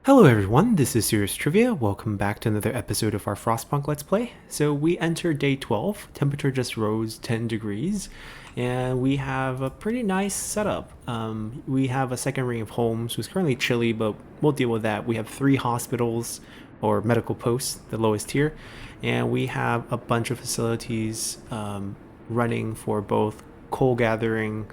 Hello everyone, this is Serious Trivia. Welcome back to another episode of our Frostpunk Let's Play. So we enter day 12, temperature just rose 10 degrees, and we have a pretty nice setup. We have a second ring of homes, who's currently chilly, but we'll deal with that. We have 3 hospitals, or medical posts, the lowest tier, and we have a bunch of facilities running for both coal gathering,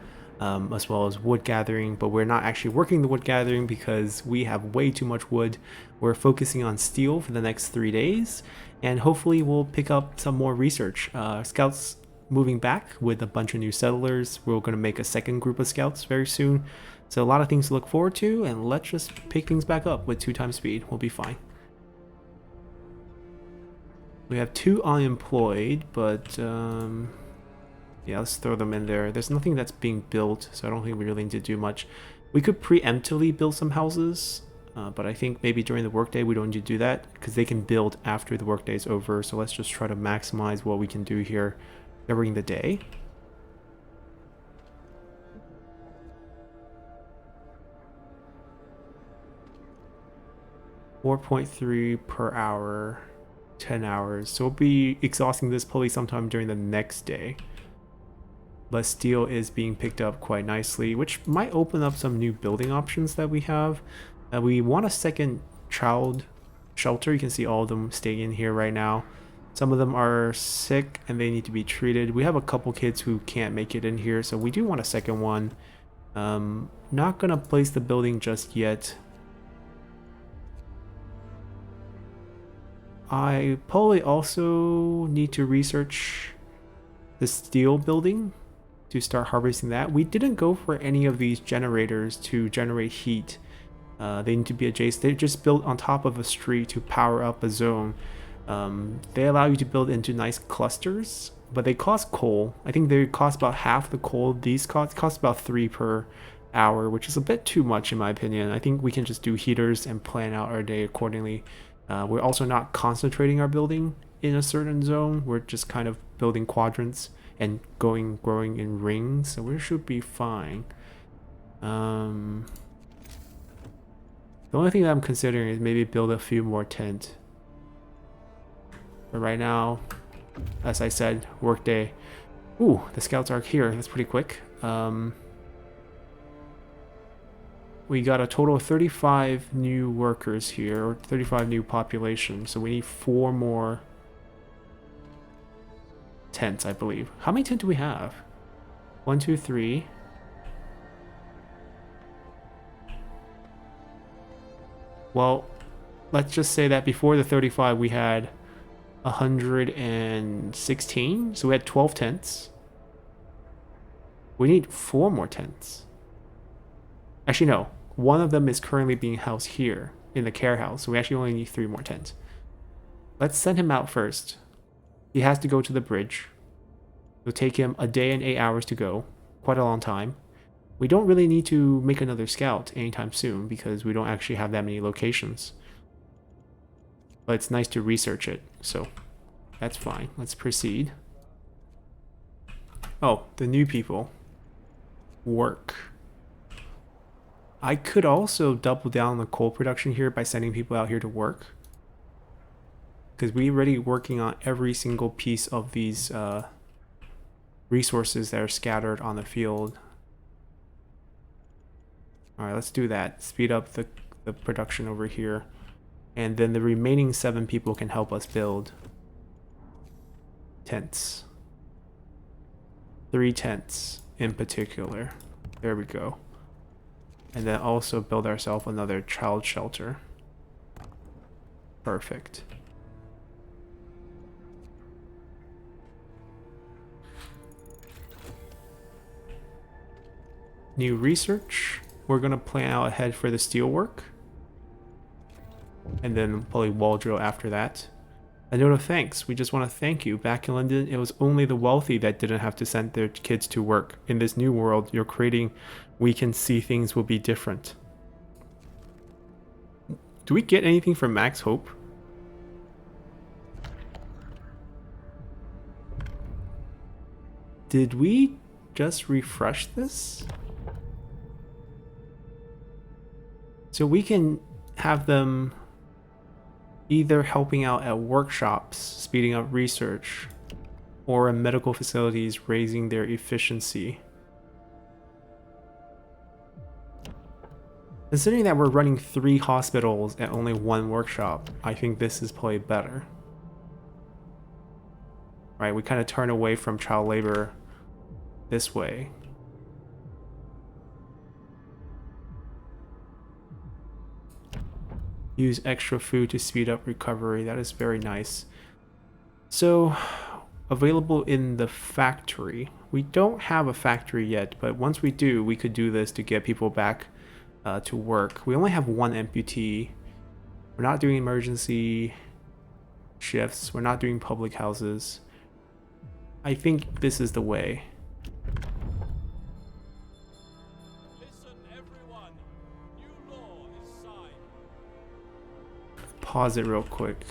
as well as wood gathering, but we're not actually working the wood gathering because we have way too much wood. We're focusing on steel for the next 3 days, and hopefully we'll pick up some more research. Scouts moving back with a bunch of new settlers. We're going to make a second group of scouts very soon. So a lot of things to look forward to, and let's just pick things back up with 2 times speed. We'll be fine. We have 2 unemployed, but yeah, let's throw them in there. There's nothing that's being built, so I don't think we really need to do much. We could preemptively build some houses, but I think maybe during the workday we don't need to do that because they can build after the workday is over. So let's just try to maximize what we can do here during the day. $4.3 per hour, 10 hours. So we'll be exhausting this probably sometime during the next day. But steel is being picked up quite nicely, which might open up some new building options that we have. We want a second child shelter. You can see all of them staying in here right now. Some of them are sick and they need to be treated. We have a couple kids who can't make it in here, so we do want a second one. Not gonna place the building just yet. I probably also need to research the steel building to start harvesting that. We didn't go for any of these generators to generate heat. They need to be adjacent. They're just built on top of a street to power up a zone. They allow you to build into nice clusters, but they cost coal. I think they cost about half the coal these cost about 3 per hour, which is a bit too much in my opinion. I think we can just do heaters and plan out our day accordingly. We're also not concentrating our building in a certain zone. We're just kind of building quadrants and growing in rings, so we should be fine. The only thing that I'm considering is maybe build a few more tents. But right now, as I said, workday. Ooh, the scouts are here. That's pretty quick. We got a total of 35 new workers here, or 35 new population, so we need 4 more tents, I believe. How many tents do we have? 1, 2, 3. Well, let's just say that before the 35 we had 116, so we had 12 tents. We need 4 more tents. Actually, no. One of them is currently being housed here in the care house, so we actually only need 3 more tents. Let's send him out first. He has to go to the bridge. It'll take him a day and 8 hours to go. Quite a long time. We don't really need to make another scout anytime soon because we don't actually have that many locations. But it's nice to research it, so that's fine. Let's proceed. Oh, the new people. Work. I could also double down on the coal production here by sending people out here to work. Because we're already working on every single piece of these resources that are scattered on the field. Alright, let's do that. Speed up the production over here. And then the remaining 7 people can help us build tents. 3 tents in particular. There we go. And then also build ourselves another child shelter. Perfect. New research. We're gonna plan out ahead for the steel work. And then probably wall drill after that. A note of thanks. We just want to thank you. Back in London, it was only the wealthy that didn't have to send their kids to work. In this new world you're creating, we can see things will be different. Do we get anything from Max Hope? Did we just refresh this? So we can have them either helping out at workshops, speeding up research, or in medical facilities, raising their efficiency. Considering that we're running 3 hospitals and only 1 workshop, I think this is probably better. Right, we kind of turn away from child labor this way. Use extra food to speed up recovery. That is very nice. So, available in the factory. We don't have a factory yet, but once we do, we could do this to get people back to work. We only have 1 amputee. We're not doing emergency shifts. We're not doing public houses. I think this is the way. Listen, everyone. New law is signed. Pause it real quick.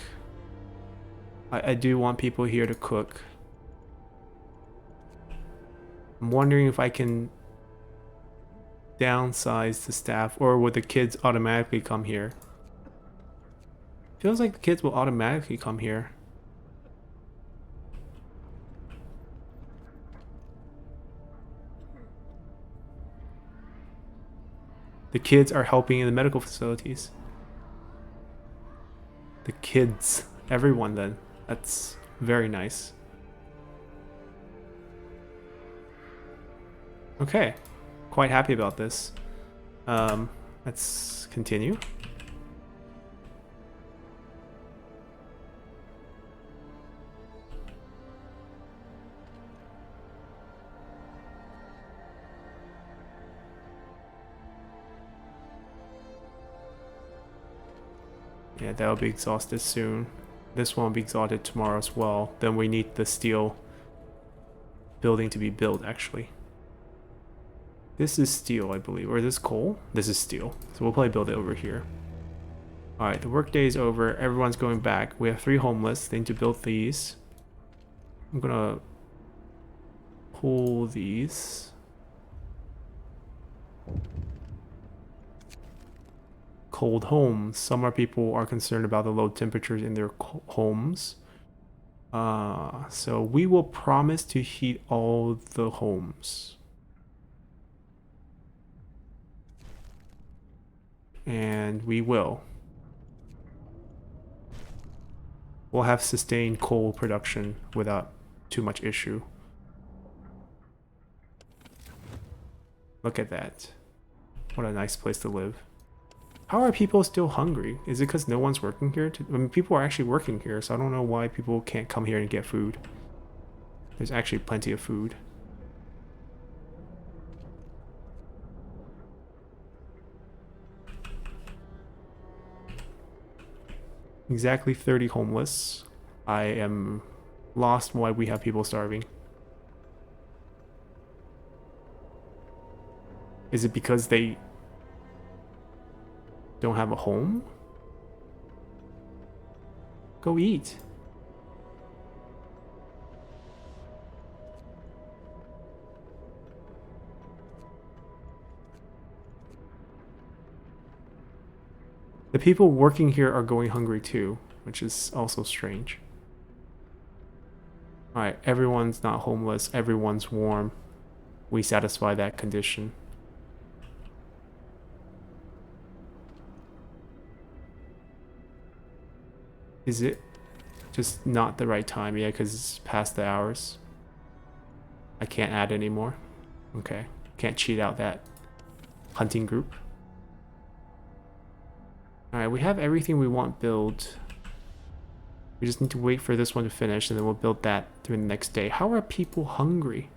I do want people here to cook. I'm wondering if I can downsize the staff, or would the kids automatically come here? Feels like the kids will automatically come here. The kids are helping in the medical facilities. The kids, everyone then. That's very nice. Okay, quite happy about this. Let's continue. Yeah, that'll be exhausted soon. This one will be exhausted tomorrow as well. Then we need the steel building to be built, actually. This is steel, I believe. Or is this coal? This is steel. So we'll probably build it over here. Alright, the workday is over. Everyone's going back. We have 3 homeless. They need to build these. I'm gonna pull these. Cold homes. Some people are concerned about the low temperatures in their homes. So we will promise to heat all the homes. And we will. We'll have sustained coal production without too much issue. Look at that. What a nice place to live. How are people still hungry? Is it because no one's working here? I mean, people are actually working here, so I don't know why people can't come here and get food. There's actually plenty of food. Exactly 30 homeless. I am lost why we have people starving. Is it because they don't have a home? Go eat. The people working here are going hungry too, which is also strange. Alright, everyone's not homeless, everyone's warm. We satisfy that condition. Is it just not the right time yet because it's past the hours? I can't add anymore. Okay, can't cheat out that hunting group. Alright, we have everything we want built. We just need to wait for this one to finish and then we'll build that through the next day. How are people hungry?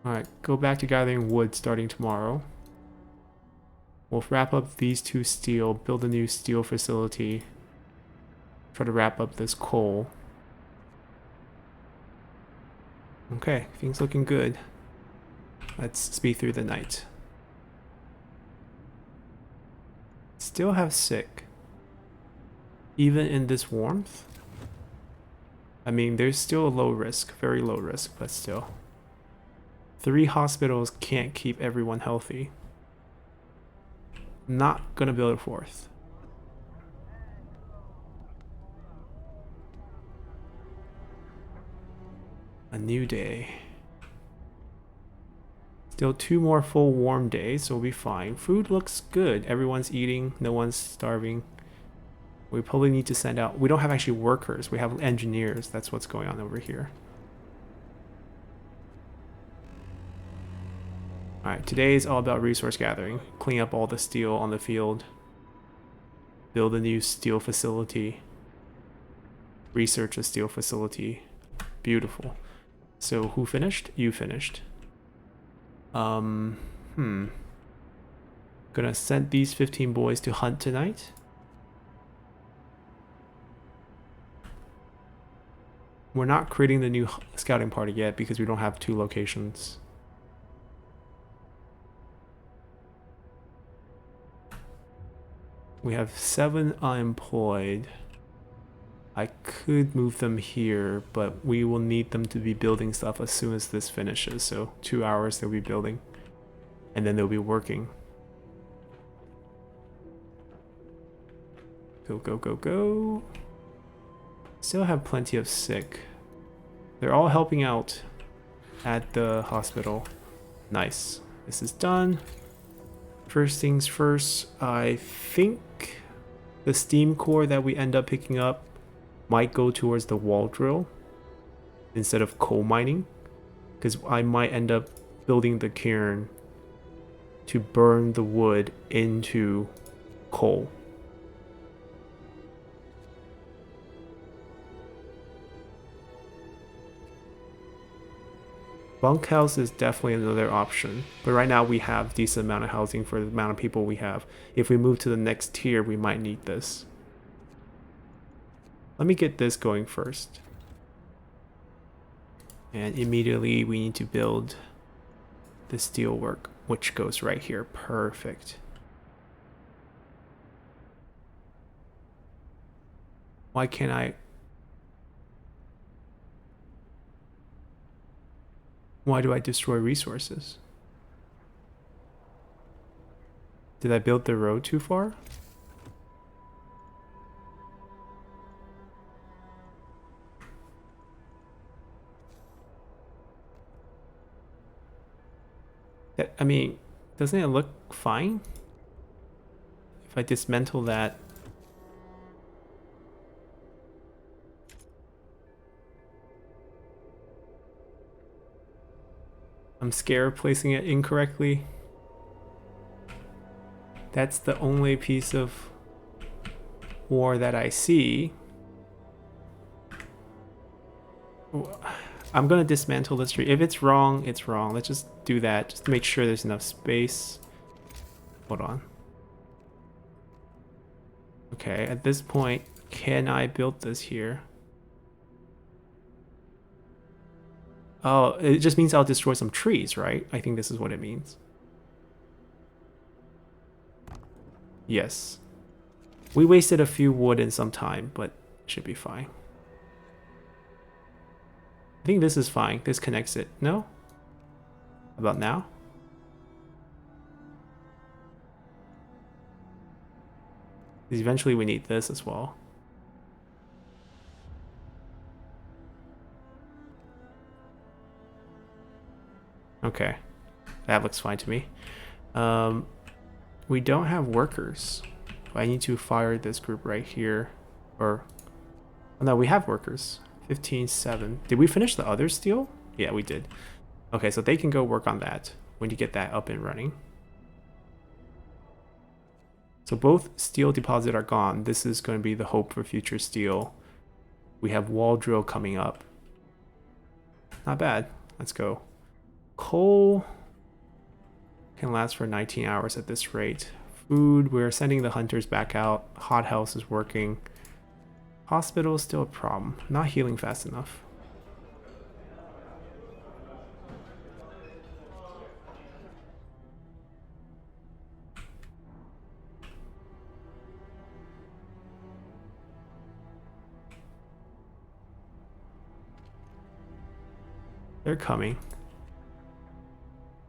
Alright, go back to gathering wood starting tomorrow. We'll wrap up these 2 steel, build a new steel facility. Try to wrap up this coal. Okay, things looking good. Let's speed through the night. Still have sick. Even in this warmth? I mean, there's still a low risk, very low risk, but still. 3 hospitals can't keep everyone healthy. Not gonna build a 4th. A new day. Still 2 more full warm days, so we'll be fine. Food looks good. Everyone's eating, no one's starving. We probably need to send out... We don't have actually workers, we have engineers. That's what's going on over here. Alright, today is all about resource gathering. Clean up all the steel on the field. Build a new steel facility. Research a steel facility. Beautiful. So who finished? You finished. Gonna send these 15 boys to hunt tonight. We're not creating the new scouting party yet because we don't have 2 locations. We have 7 unemployed. I could move them here, but we will need them to be building stuff as soon as this finishes. So 2 hours they'll be building, and then they'll be working. Go, go, go, go. Still have plenty of sick. They're all helping out at the hospital. Nice. This is done. First things first, I think the steam core that we end up picking up might go towards the wall drill instead of coal mining, because I might end up building the cairn to burn the wood into coal. Bunkhouse is definitely another option, but right now we have decent amount of housing for the amount of people we have. If we move to the next tier, we might need this. Let me get this going first. And immediately we need to build the steel work, which goes right here. Perfect. Why can't I... Why do I destroy resources? Did I build the road too far? I mean, doesn't it look fine? If I dismantle that... I'm scared of placing it incorrectly. That's the only piece of war that I see. I'm gonna dismantle this tree. If it's wrong, it's wrong. Let's just do that, just to make sure there's enough space. Hold on. Okay, at this point, can I build this here? Oh, it just means I'll destroy some trees, right? I think this is what it means. Yes. We wasted a few wood and some time, but it should be fine. I think this is fine. This connects it. No? About now? Because eventually we need this as well. Okay. That looks fine to me. We don't have workers. I need to fire this group right here. Or... Oh, no, we have workers. 15-7. Did we finish the other steel? Yeah, we did. Okay, so they can go work on that when you get that up and running. So both steel deposit are gone. This is going to be the hope for future steel. We have wall drill coming up. Not bad. Let's go. Coal can last for 19 hours at this rate. Food, we're sending the hunters back out. Hothouse is working. Hospital is still a problem. Not healing fast enough. They're coming.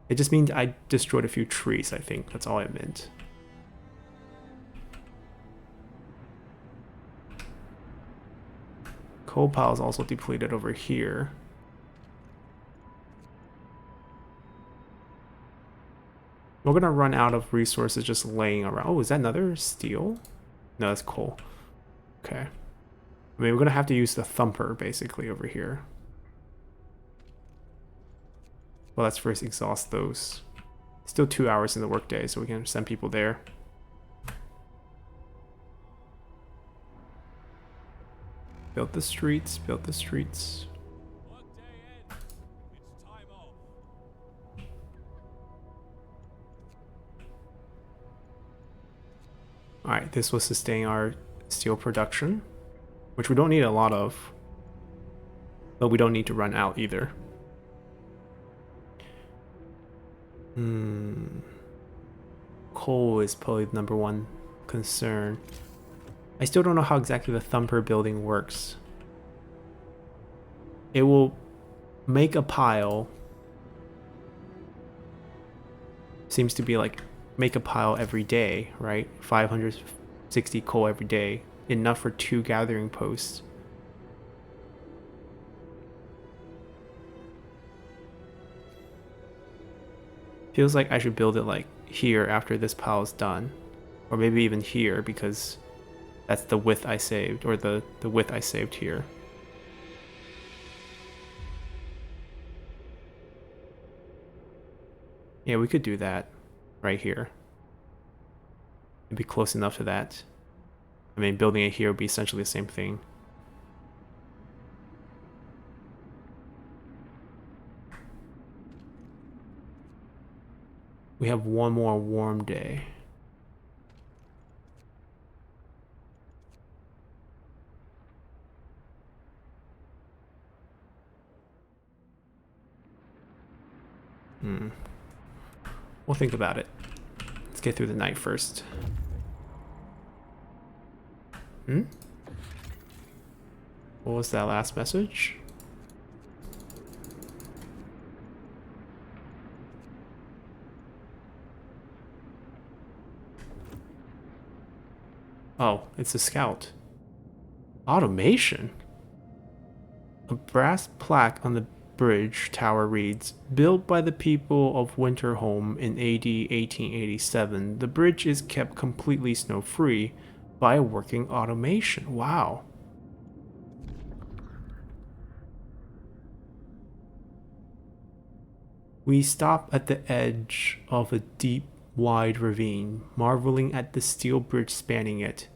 It just means I destroyed a few trees, I think. That's all it meant. Coal pile is also depleted over here. We're gonna run out of resources just laying around. Oh, is that another steel? No, that's coal. Okay. I mean, we're gonna have to use the thumper basically over here. Well, let's first exhaust those. Still 2 hours in the workday, so we can send people there. Build the streets, build the streets. Workday ends. It's time off. Alright, this will sustain our steel production, which we don't need a lot of, but we don't need to run out either. Coal is probably the number one concern. I still don't know how exactly the thumper building works. It will make a pile. Seems to be like make a pile every day, right? 560 coal every day, enough for 2 gathering posts. Feels like I should build it like here after this pile is done, or maybe even here because that's the width I saved, or the width I saved here. Yeah, we could do that right here. It'd be close enough to that. I mean, building it here would be essentially the same thing. We have one more warm day. We'll think about it. Let's get through the night first. What was that last message? Oh, it's a scout. Automation? A brass plaque on the bridge tower reads, "Built by the people of Winterholm in AD 1887, the bridge is kept completely snow-free by a working automation." Wow. We stop at the edge of a deep, wide ravine, marveling at the steel bridge spanning it.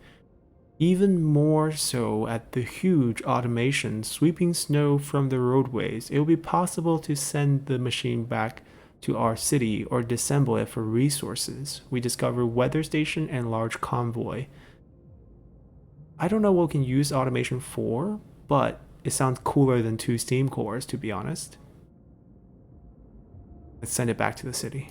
Even more so at the huge automation sweeping snow from the roadways. It will be possible to send the machine back to our city or disassemble it for resources. We discover weather station and large convoy. I don't know what we can use automation for, but it sounds cooler than 2 steam cores, to be honest. Let's send it back to the city.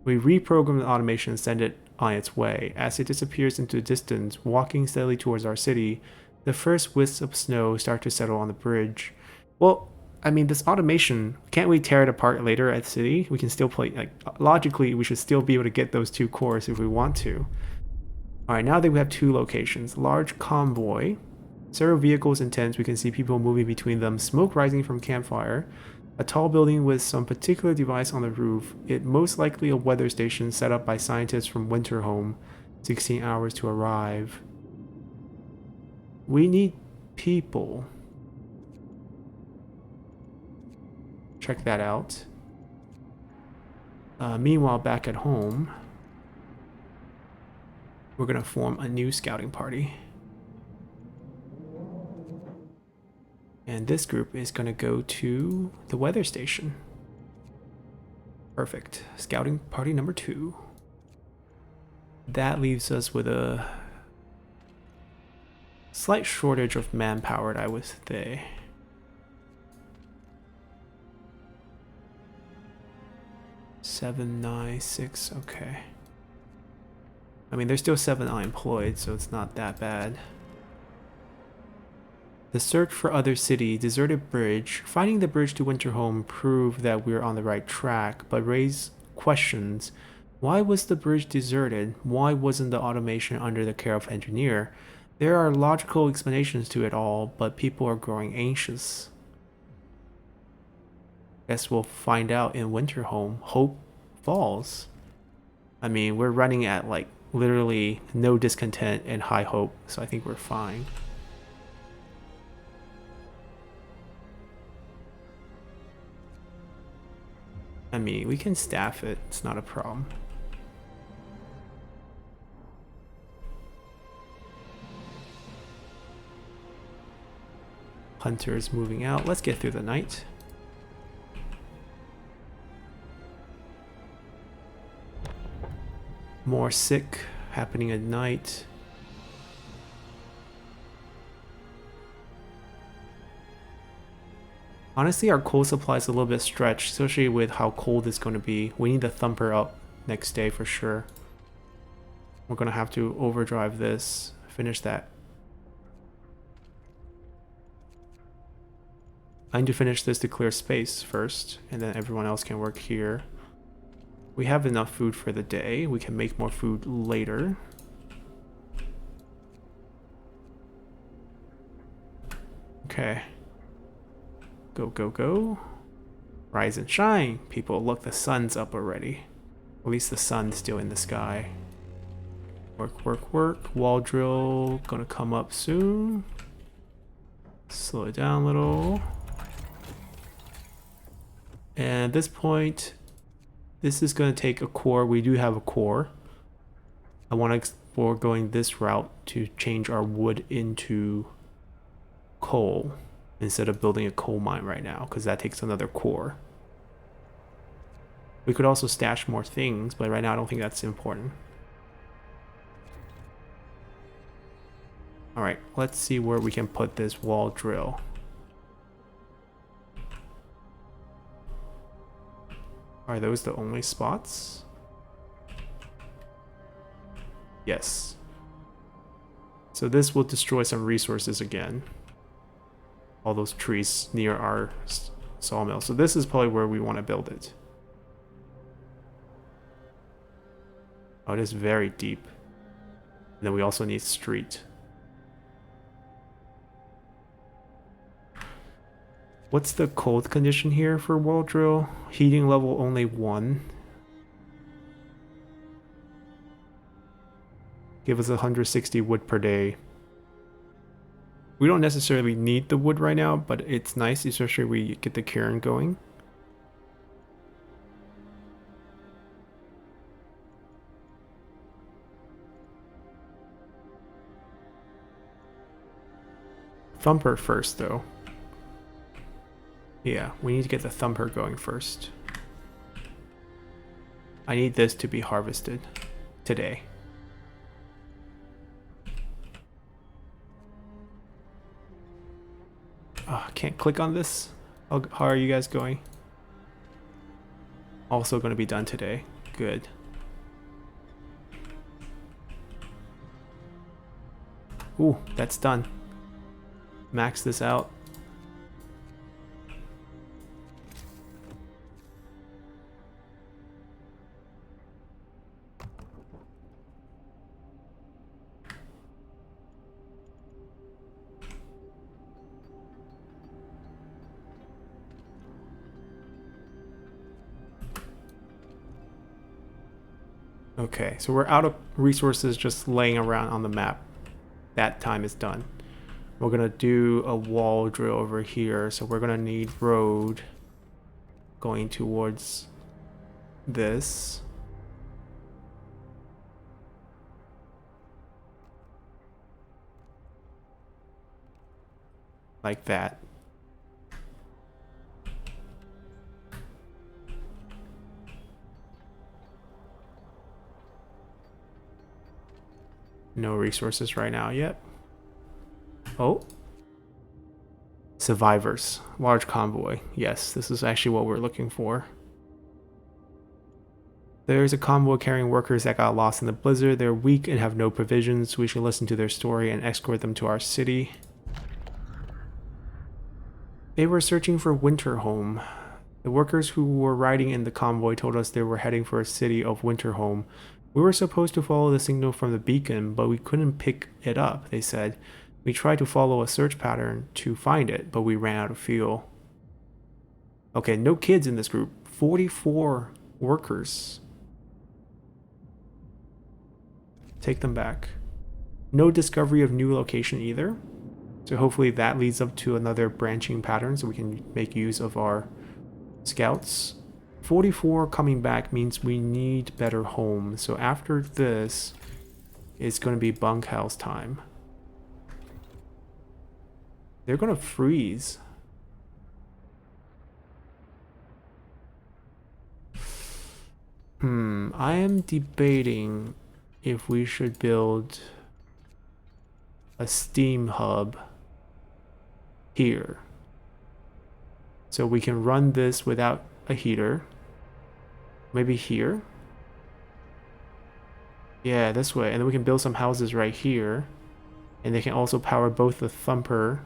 We reprogram the automation and send it on its way. As it disappears into the distance, walking steadily towards our city, the first wisps of snow start to settle on the bridge. Well, I mean, this automation, can't we tear it apart later at the city? We can still play, like, logically, we should still be able to get those 2 cores if we want to. Alright, now that we have 2 locations. Large convoy. Several vehicles and tents, we can see people moving between them. Smoke rising from campfire. A tall building with some particular device on the roof. It most likely a weather station set up by scientists from Winterholm. 16 hours to arrive. We need people. Check that out. Meanwhile, back at home, we're gonna form a new scouting party. And this group is going to go to the weather station. Perfect. Scouting party number 2. That leaves us with a slight shortage of manpower, I would say. Seven, 9, 6, okay. I mean, there's still 7 unemployed, so it's not that bad. The search for other city, deserted bridge. Finding the bridge to Winterhome proved that we're on the right track, but raised questions. Why was the bridge deserted? Why wasn't the automation under the care of engineer? There are logical explanations to it all, but people are growing anxious. Guess we'll find out in Winterhome. Hope falls. I mean, we're running at like literally no discontent and high hope, so I think we're fine. I mean, we can staff it, it's not a problem. Hunter is moving out. Let's get through the night. More sick happening at night. Honestly, our coal supply is a little bit stretched, especially with how cold it's going to be. We need the thumper up next day for sure. We're going to have to overdrive this, finish that. I need to finish this to clear space first, and then everyone else can work here. We have enough food for the day. We can make more food later. Okay. Go, go, go. Rise and shine. People, look, the sun's up already. At least the sun's still in the sky. Work, work, work. Wall drill gonna come up soon. Slow it down a little. And at this point, this is going to take a core. We do have a core. I want to explore going this route to change our wood into coal instead of building a coal mine right now, because that takes another core. We could also stash more things, but right now I don't think that's important. Alright, let's see where we can put this wall drill. Are those the only spots? Yes. So this will destroy some resources again. All those trees near our sawmill. So this is probably where we want to build it. Oh, it is very deep. And then we also need street. What's the cold condition here for wall drill? Heating level only 1. Give us 160 wood per day. We don't necessarily need the wood right now, but it's nice, especially if we get the cairn going. Thumper first, though. Yeah, we need to get the thumper going first. I need this to be harvested today. Oh, I can't click on this. How are you guys going? Also going to be done today. Good. Ooh, that's done. Max this out. Okay, so we're out of resources just laying around on the map. That time is done. We're gonna do a wall drill over here, so we're gonna need road going towards this. Like that. No resources right now yet. Oh. Survivors. Large convoy. Yes, this is actually what we're looking for. There's a convoy carrying workers that got lost in the blizzard. They're weak and have no provisions. We should listen to their story and escort them to our city. They were searching for Winterholm. The workers who were riding in the convoy told us they were heading for a city of Winterholm. We were supposed to follow the signal from the beacon, but we couldn't pick it up, they said. We tried to follow a search pattern to find it, but we ran out of fuel. Okay, no kids in this group. 44 workers. Take them back. No discovery of new location either. So hopefully that leads up to another branching pattern so we can make use of our scouts. 44 coming back means we need better homes. So after this, it's going to be bunkhouse time. They're going to freeze. I am debating if we should build a steam hub here. So we can run this without a heater. Maybe here? Yeah, this way. And then we can build some houses right here. And they can also power both the thumper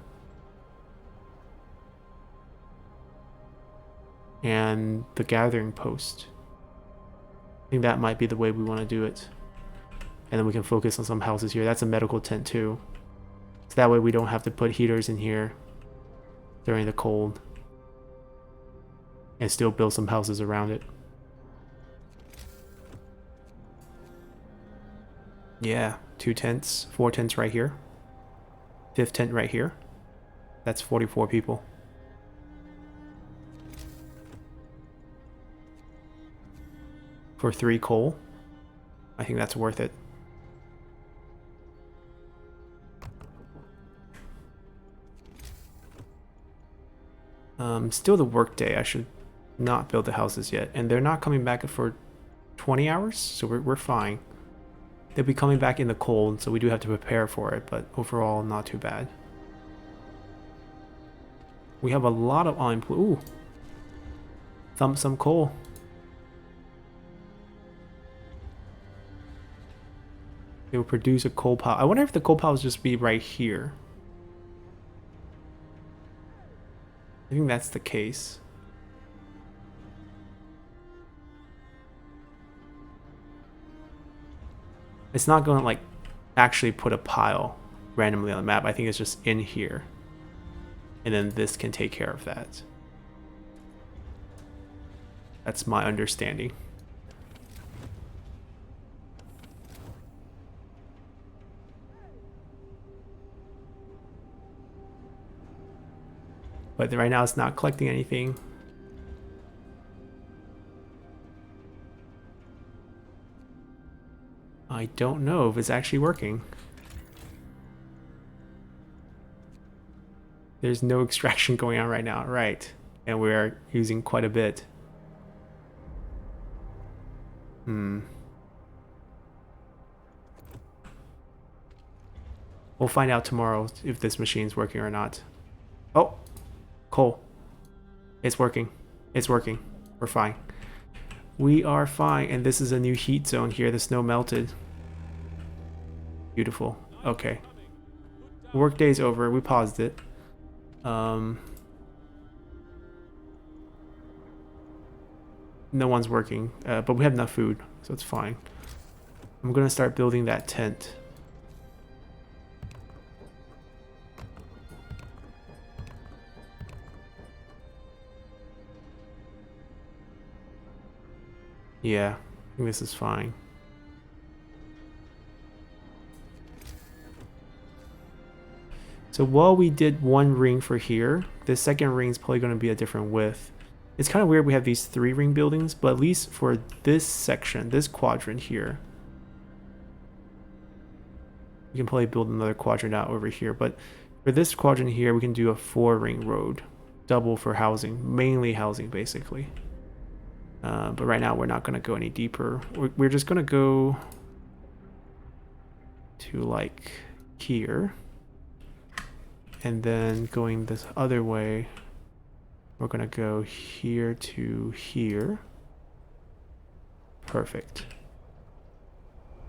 and the gathering post. I think that might be the way we want to do it. And then we can focus on some houses here. That's a medical tent too. So that way we don't have to put heaters in here during the cold. And still build some houses around it. Yeah, 2 tents, 4 tents right here. 5th tent right here. That's 44 people. For 3 coal, I think that's worth it. Still the work day. I should not build the houses yet. And they're not coming back for 20 hours, so we're fine. They'll be coming back in the cold, so we do have to prepare for it, but overall, not too bad. We have a lot of unemployed. Ooh. Thump some coal. They will produce a coal pile. I wonder if the coal piles just be right here. I think that's the case. It's not going to like actually put a pile randomly on the map. I think it's just in here. And then this can take care of that. That's my understanding. But right now it's not collecting anything. I don't know if it's actually working. There's no extraction going on right now, right? And we are using quite a bit. We'll find out tomorrow if this machine's working or not. Oh, coal. It's working. It's working. We're fine. We are fine. And this is a new heat zone here. The snow melted. Beautiful. Okay. Workday's over. We paused it. No one's working, but we have enough food, so it's fine. I'm gonna start building that tent. Yeah, I think this is fine. So while we did one ring for here, the second ring is probably going to be a different width. It's kind of weird we have these 3 ring buildings, but at least for this section, this quadrant here, we can probably build another quadrant out over here. But for this quadrant here, we can do a 4 ring road, double for housing, mainly housing basically. But right now we're not going to go any deeper. We're just going to go to like here. And then going this other way, we're going to go here to here. Perfect.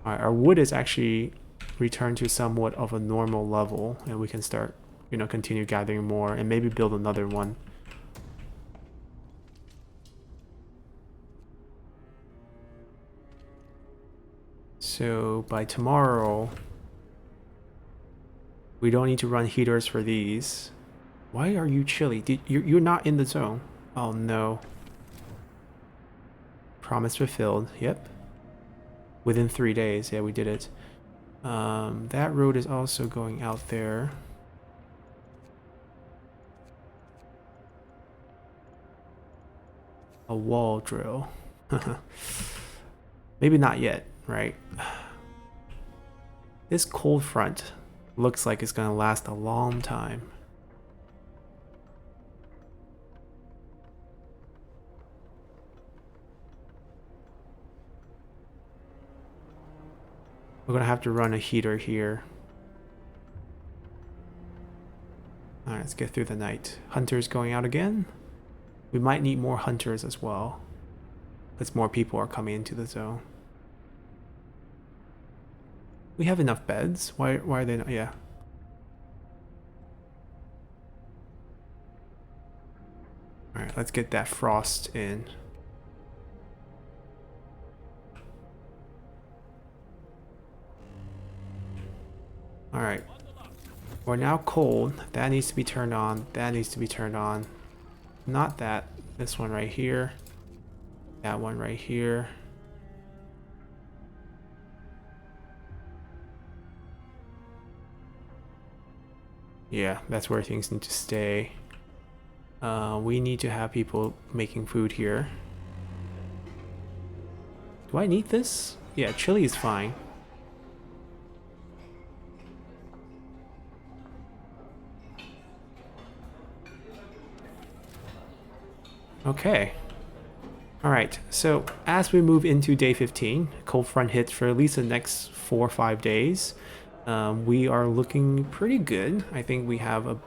All right, our wood is actually returned to somewhat of a normal level, and we can start you know, continue gathering more and maybe build another one. So by tomorrow, we don't need to run heaters for these. Why are you chilly? You're not in the zone. Oh no. Promise fulfilled. Yep. Within 3 days. Yeah, we did it. That road is also going out there. A wall drill. Maybe not yet, right? This cold front looks like it's gonna last a long time. We're gonna have to run a heater here. Alright, let's get through the night. Hunters going out again. We might need more hunters as well, as more people are coming into the zone. We have enough beds. Why are they not? Yeah. Alright, let's get that frost in. Alright. We're now cold. That needs to be turned on. That needs to be turned on. Not that. This one right here. That one right here. Yeah, that's where things need to stay. We need to have people making food here. Do I need this? Yeah, chili is fine. Okay. Alright, so as we move into day 15, cold front hits for at least the next 4 or 5 days. We are looking pretty good. I think we have a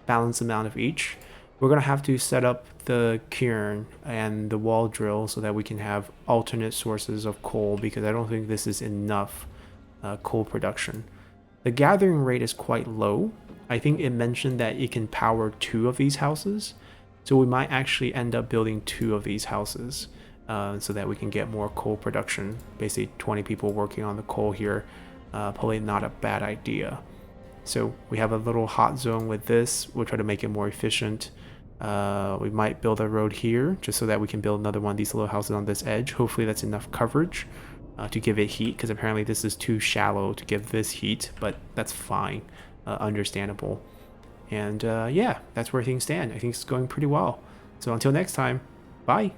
balanced amount of each. We're going to have to set up the cairn and the wall drill so that we can have alternate sources of coal, because I don't think this is enough coal production. The gathering rate is quite low. I think it mentioned that it can power 2 of these houses. So we might actually end up building 2 of these houses so that we can get more coal production. Basically 20 people working on the coal here. Probably not a bad idea. So we have a little hot zone with this. We'll try to make it more efficient. We might build a road here just so that we can build another one of these little houses on this edge. Hopefully that's enough coverage to give it heat, because apparently this is too shallow to give this heat, but that's fine. Understandable. And yeah, that's where things stand. I think it's going pretty well. So until next time, bye.